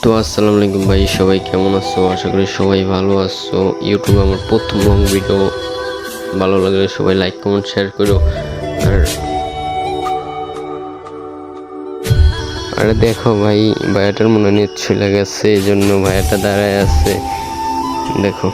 তো আসসালামু আলাইকুম ভাই, সবাই কেমন আছো? আশা করি সবাই ভালো আছো। ইউটিউবে আমার প্রথম লং ভিডিও, ভালো লাগলে সবাই লাইক কমেন্ট শেয়ার করো। আর আরে দেখো ভাই, ভাইয়াটার মনে নেট চলে গেছে, এই জন্য ভাইয়াটা দাঁড়ায় আছে। দেখো।